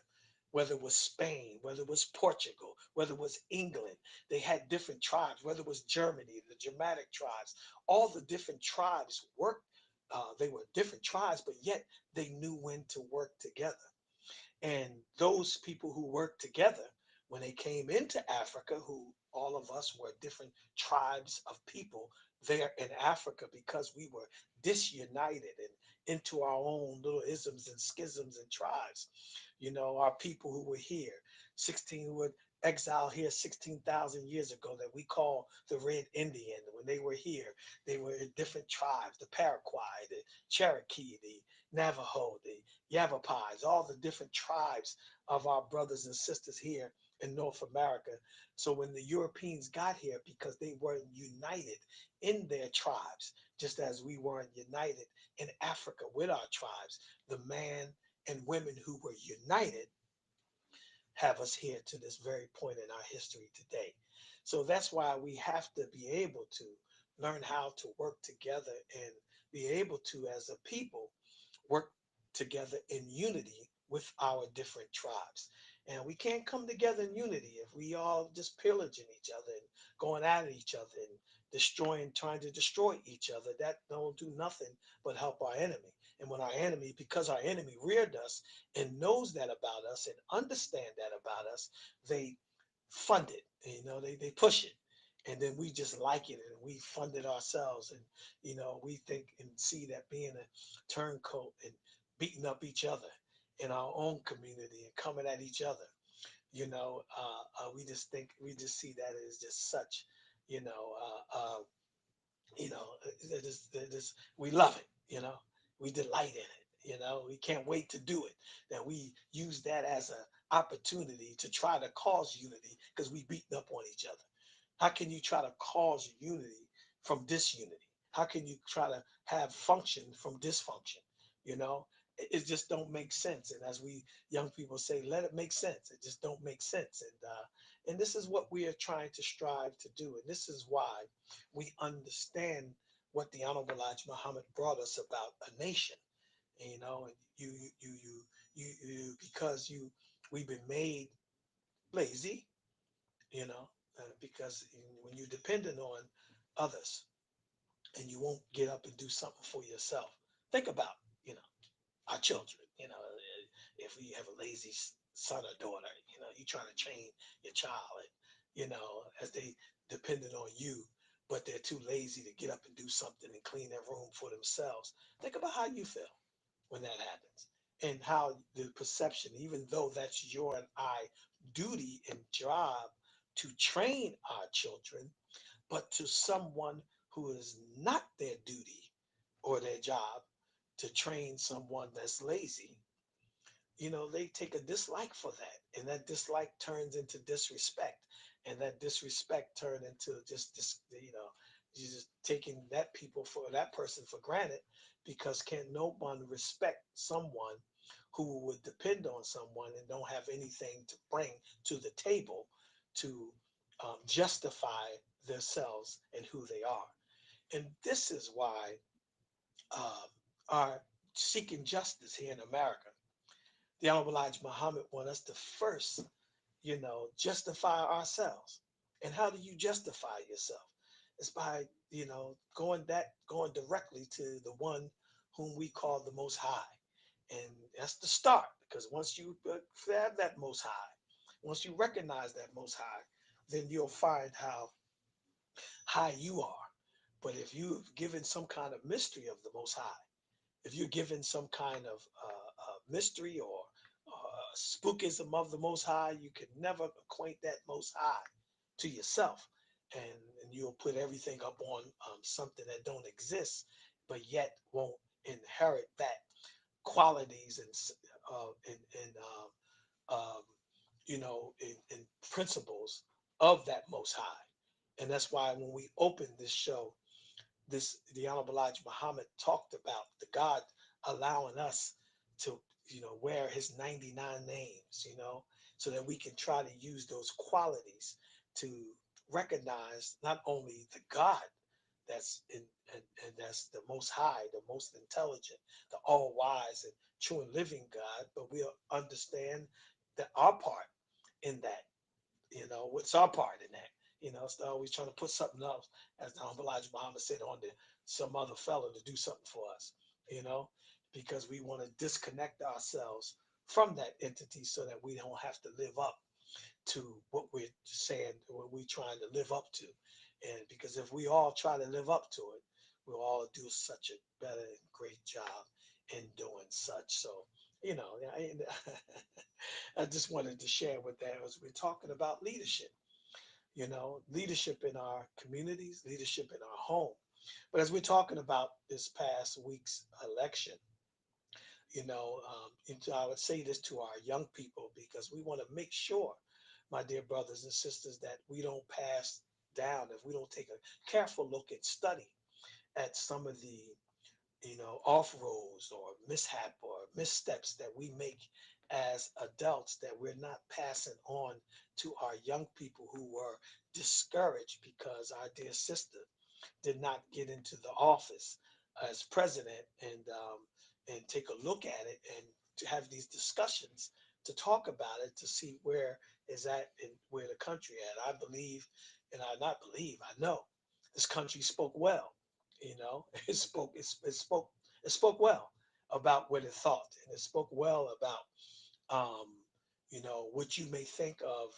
whether it was Spain, whether it was Portugal, whether it was England, they had different tribes, whether it was Germany, the Germanic tribes, all the different tribes worked. They were different tribes, but yet they knew when to work together. And those people who worked together, when they came into Africa, who all of us were different tribes of people there in Africa, because we were disunited and into our own little isms and schisms and tribes. Our people who were here, 16, who were exiled here 16,000 years ago, that we call the Red Indian. When they were here, they were in different tribes: the Paraguay, the Cherokee, the Navajo, the Yavapais, all the different tribes of our brothers and sisters here in North America. So when the Europeans got here, because they weren't united in their tribes, just as we weren't united in Africa with our tribes, the man and women who were united have us here to this very point in our history today. So that's why we have to be able to learn how to work together, and be able to, as a people, work together in unity with our different tribes. And we can't come together in unity if we all just pillaging each other and going at each other and trying to destroy each other. That don't do nothing but help our enemy. And when our enemy, because our enemy reared us and knows that about us and understand that about us, they fund it. They push it. And then we just like it, and we fund it ourselves. And we think and see that being a turncoat and beating up each other in our own community and coming at each other, we just see that as just such, you know, you know, we love it, we delight in it, we can't wait to do it. That we use that as an opportunity to try to cause unity, because we beating up on each other. How can you try to cause unity from disunity? How can you try to have function from dysfunction? You know, it just don't make sense. And as we young people say, let it make sense. It just don't make sense. And this is what we are trying to strive to do. And this is why we understand what the Honorable Elijah Muhammad brought us about a nation. You know, and because we've been made lazy, you know, because when you're dependent on others and you won't get up and do something for yourself, think about, you know, our children, you know, if we have a lazy son or daughter, you know, you trying to train your child, and, you know, as they dependent on you, but they're too lazy to get up and do something and clean their room for themselves. Think about how you feel when that happens, and how the perception, even though that's your and I duty and job to train our children, but to someone who is not their duty or their job to train someone that's lazy, you know, they take a dislike for that. And that dislike turns into disrespect. And that disrespect turn into just this, you know, you just taking that person for granted, because can't no one respect someone who would depend on someone and don't have anything to bring to the table to justify themselves and who they are. And this is why um, our seeking justice here in America, the Honorable Elijah Muhammad want us to first, you know, justify ourselves. And how do you justify yourself? It's by, you know, going directly to the one whom we call the Most High. And that's the start, because once you have that Most High, once you recognize that Most High, then you'll find how high you are. But if you've given some kind of mystery of the Most High, if you're given some kind of mystery or spookism of the Most High, you can never acquaint that Most High to yourself, and you'll put everything up on something that don't exist, but yet won't inherit that qualities and you know, and principles of that Most High. And that's why when we opened this show, the Honorable Elijah Muhammad talked about the God allowing us to, you know, wear his 99 names, you know, so that we can try to use those qualities to recognize not only the God that's in, and that's the most high, the most intelligent, the all wise and true and living God, but we'll understand that our part in that, you know, what's our part in that? You know, it's always trying to put something else, as the Honorable Elijah Muhammad said, on some other fellow to do something for us, you know, because we want to disconnect ourselves from that entity so that we don't have to live up to what we're saying, what we're trying to live up to. And because if we all try to live up to it, we'll all do such a better and great job in doing such. So, you know, I just wanted to share with that as we're talking about leadership, you know, leadership in our communities, leadership in our home. But as we're talking about this past week's election, you know, I would say this to our young people, because we want to make sure, my dear brothers and sisters, that we don't pass down, if we don't take a careful look and study at some of the, you know, off roads or mishap or missteps that we make as adults, that we're not passing on to our young people who were discouraged because our dear sister did not get into the office as president, and take a look at it and to have these discussions to talk about it, to see where is that and where the country at. I believe, and I not believe, I know this country spoke well. You know, it spoke well about what it thought, and it spoke well about um, you know, what you may think of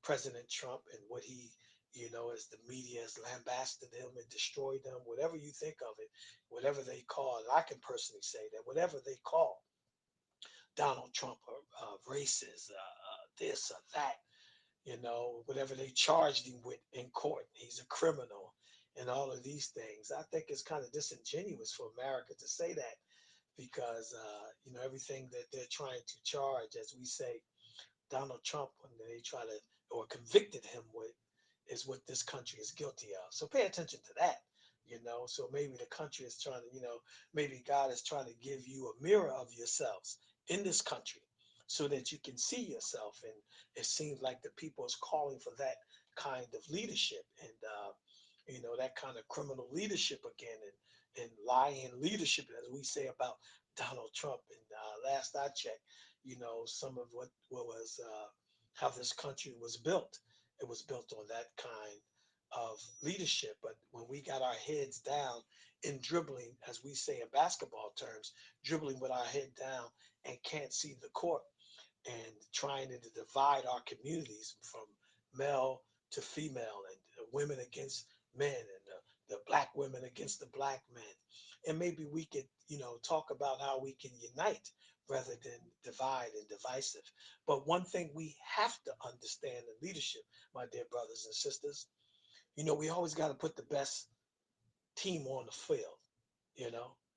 President Trump and what he, you know, as the media has lambasted him and destroyed them, whatever you think of it, whatever they call it. I can personally say that whatever they call Donald Trump, or racist, this or that, you know, whatever they charged him with in court, he's a criminal and all of these things. I think it's kind of disingenuous for America to say that, because, you know, everything that they're trying to charge, as we say, Donald Trump, when they try to, or convicted him with, is what this country is guilty of. So pay attention to that, So maybe the country is trying to, maybe God is trying to give you a mirror of yourselves in this country so that you can see yourself. And it seems like the people is calling for that kind of leadership and, that kind of criminal leadership again and lying leadership, as we say about Donald Trump. And last I checked, some of what was how this country was built. It was built on that kind of leadership. But when we got our heads down in dribbling, as we say in basketball terms, dribbling with our head down and can't see the court and trying to divide our communities from male to female and women against men and the black women against the black men. And maybe we could, talk about how we can unite rather than divide and divisive. But one thing we have to understand in leadership, my dear brothers and sisters, we always got to put the best team on the field.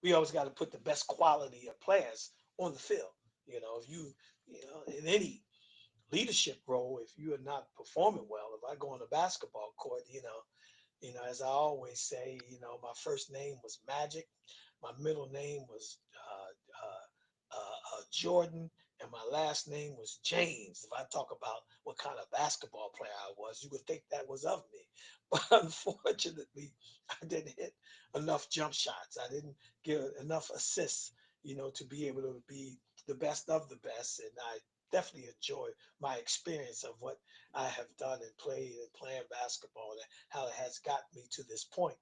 We always got to put the best quality of players on the field. If in any leadership role, if you are not performing well, if I go on a basketball court, as I always say, my first name was Magic, my middle name was Jordan, and my last name was James. If I talk about what kind of basketball player I was, you would think that was of me. But unfortunately, I didn't hit enough jump shots. I didn't get enough assists, to be able to be the best of the best. And I definitely enjoy my experience of what I have done and played and playing basketball and how it has gotten me to this point.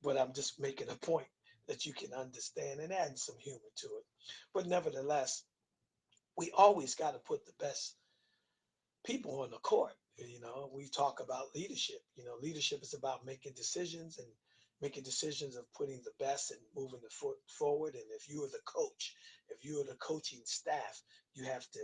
But I'm just making a point that you can understand and adding some humor to it. But nevertheless, we always got to put the best people on the court. We talk about leadership. Leadership is about making decisions and making decisions of putting the best and moving the foot forward. And if you are the coach, if you are the coaching staff, you have to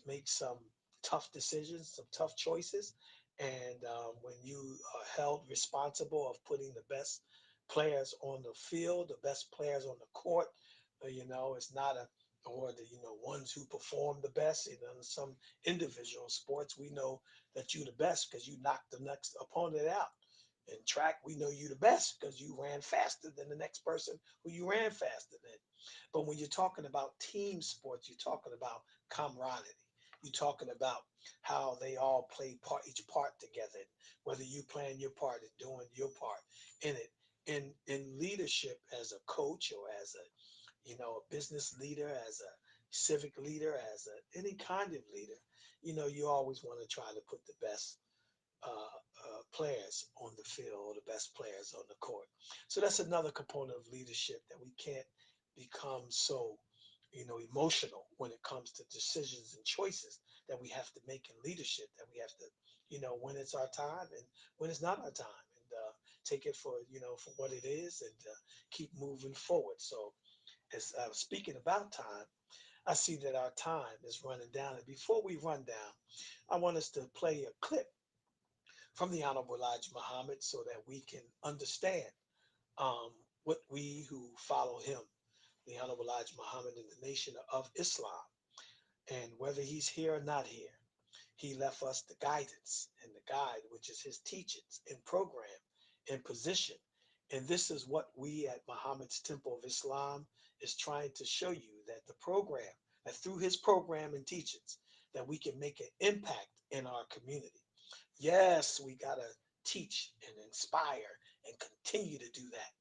make some tough decisions, some tough choices. And when you are held responsible of putting the best players on the field, the best players on the court, it's not a or the ones who perform the best. In some individual sports, we know that you're the best because you knocked the next opponent out. In track, we know you the best because you ran faster than the next person who you ran faster than. But when you're talking about team sports, you're talking about camaraderie. You're talking about how they all play each part together, whether you playing your part and doing your part in it. In leadership, as a coach or as a business leader, as a civic leader, as any kind of leader, you always want to try to put the best players on the field or the best players on the court. So that's another component of leadership that we can't become so, emotional when it comes to decisions and choices that we have to make in leadership, that we have to, when it's our time and when it's not our time and take it for what it is and keep moving forward. So as speaking about time, I see that our time is running down. And before we run down, I want us to play a clip from the Honorable Elijah Muhammad so that we can understand what we who follow him, the Honorable Elijah Muhammad in the Nation of Islam, and whether he's here or not here, he left us the guidance and the guide, which is his teachings and program and position. And this is what we at Muhammad's Temple of Islam is trying to show you, that the program, that through his program and teachings, that we can make an impact in our community. Yes, we got to teach and inspire and continue to do that.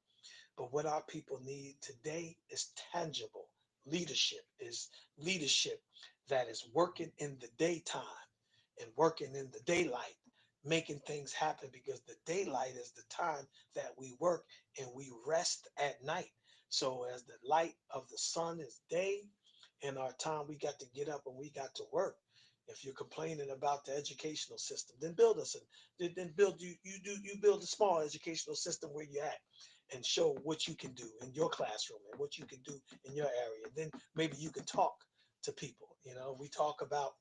But what our people need today is tangible leadership, is leadership that is working in the daytime and working in the daylight, making things happen, because the daylight is the time that we work and we rest at night. So as the light of the sun is day, in our time we got to get up and we got to work. If you're complaining about the educational system, then build us and then build you build a small educational system where you're at and show what you can do in your classroom and what you can do in your area. And then maybe you can talk to people. We talk about,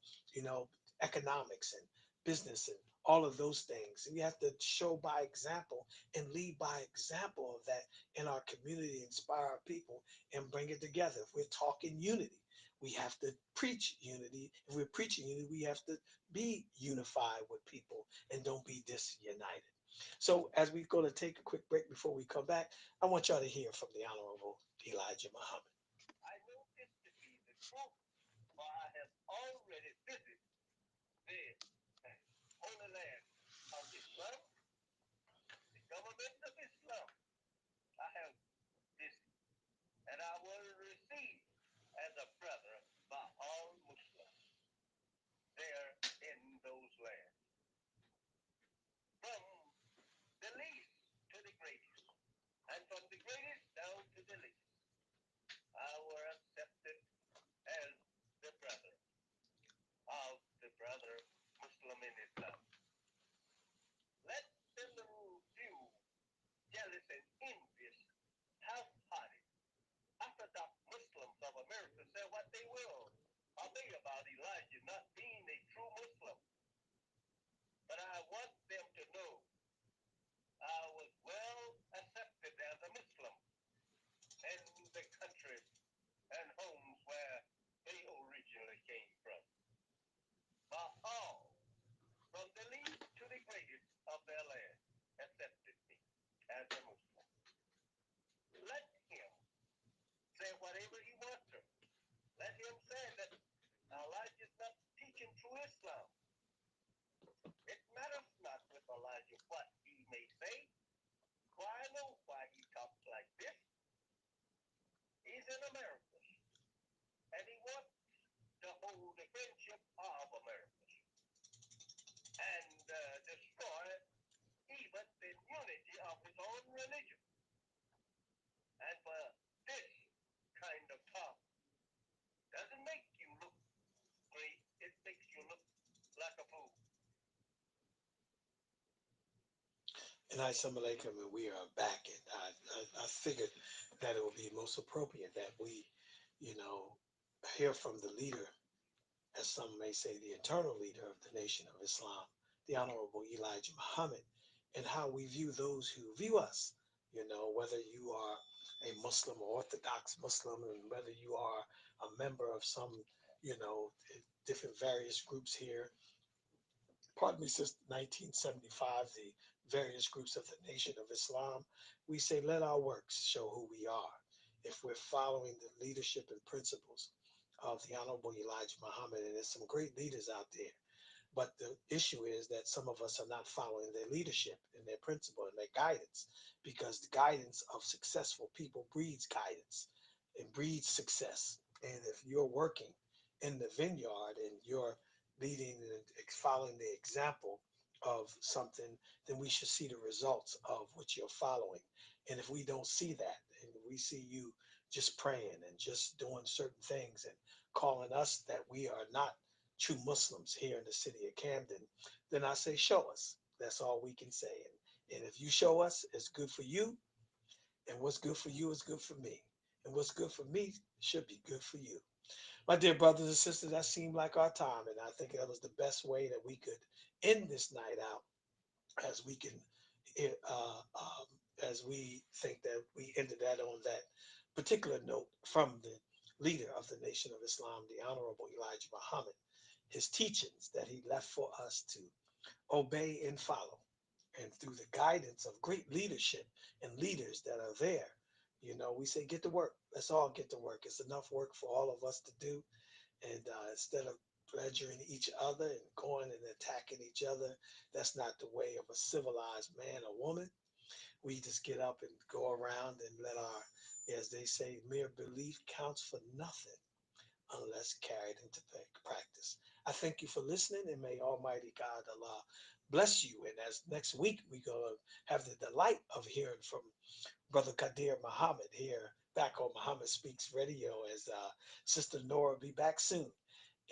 economics and business and all of those things. And you have to show by example and lead by example of that in our community, inspire our people and bring it together. If we're talking unity, we have to preach unity. If we're preaching unity, we have to be unified with people and don't be disunited. So as we're going to take a quick break before we come back, I want y'all to hear from the Honorable Elijah Muhammad. I know this to be the truth, for I have already visited the holy land of Islam, the government of Islam. I have visited, and I was received as a brother by all Muslims there in those lands, from the least to the greatest, and from the greatest down to the least. I were accepted as the brother of the brother Muslim in Islam. Let them view jealous and envious, half-hearted, orthodox Muslims of America say what they will of me about Elijah not being a true Muslim. But I want them to know I was well accepted as a Muslim in the countries and homes where they originally came from. By all, from the least to the greatest of their land, accepted me as a Muslim. Let him say whatever he wants to. Let him say that Elijah is not teaching true Islam. It matters not with Elijah what he may say, for I know why he talks like this. He's in America, and he wants to hold the friendship of America and destroy even the unity of his own religion. And for this kind of talk doesn't make you look great, it makes you look like a fool. And Assalamu alaikum, and we are back. And I figured that it would be most appropriate that we, you know, hear from the leader, as some may say, the eternal leader of the Nation of Islam, the Honorable Elijah Muhammad, and how we view those who view us. You know, whether you are a Muslim or Orthodox Muslim, and whether you are a member of some, you know, different various groups here, pardon me, since 1975, the various groups of the Nation of Islam, we say, let our works show who we are. If we're following the leadership and principles of the Honorable Elijah Muhammad, and there's some great leaders out there, but the issue is that some of us are not following their leadership and their principle and their guidance, because the guidance of successful people breeds guidance and breeds success. And if you're working in the vineyard and you're leading and following the example of something, then we should see the results of what you're following. And if we don't see that, and we see you just praying and just doing certain things and calling us that we are not true Muslims here in the city of Camden, then I say, show us. That's all we can say. And if you show us, it's good for you. And what's good for you is good for me. And what's good for me should be good for you. My dear brothers and sisters, that seemed like our time. And I think that was the best way that we could end this night out, as we can, as we think that we ended that on that particular note from the leader of the Nation of Islam, the Honorable Elijah Muhammad, his teachings that he left for us to obey and follow. And through the guidance of great leadership and leaders that are there, you know, we say, get to work. Let's all get to work. It's enough work for all of us to do. And instead of pleasuring each other and going and attacking each other, that's not the way of a civilized man or woman. We just get up and go around and let our, as they say, mere belief counts for nothing unless carried into practice. I thank you for listening, and may Almighty God Allah bless you. And as next week we go have the delight of hearing from Brother Kadir Muhammad here back on Muhammad Speaks Radio, as Sister Nora will be back soon.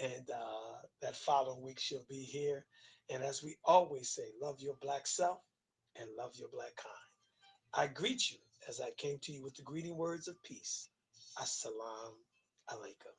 And that following week she'll be here. And as we always say, love your black self and love your black kind. I greet you as I came to you with the greeting words of peace. Assalamu alaikum.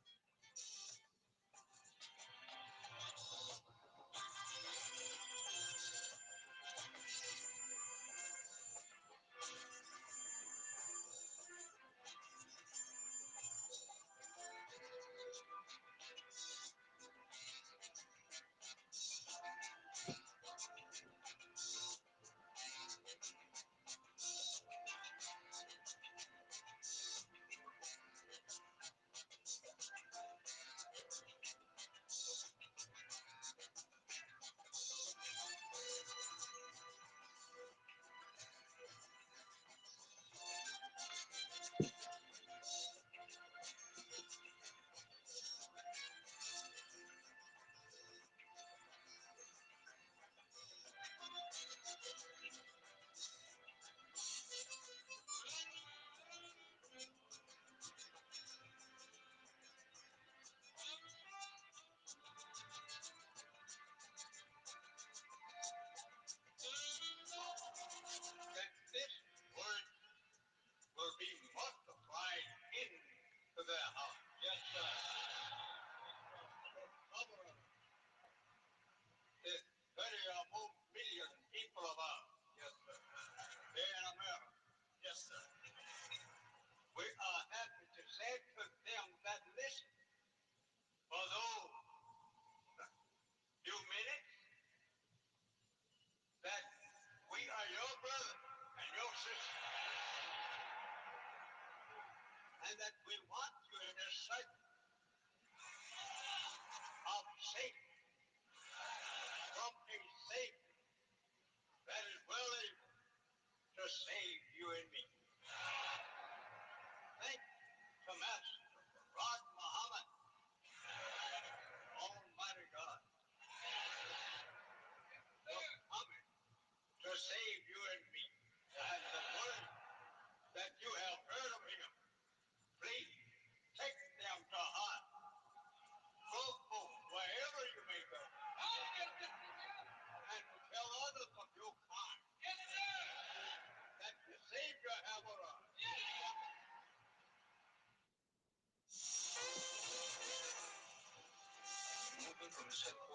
said,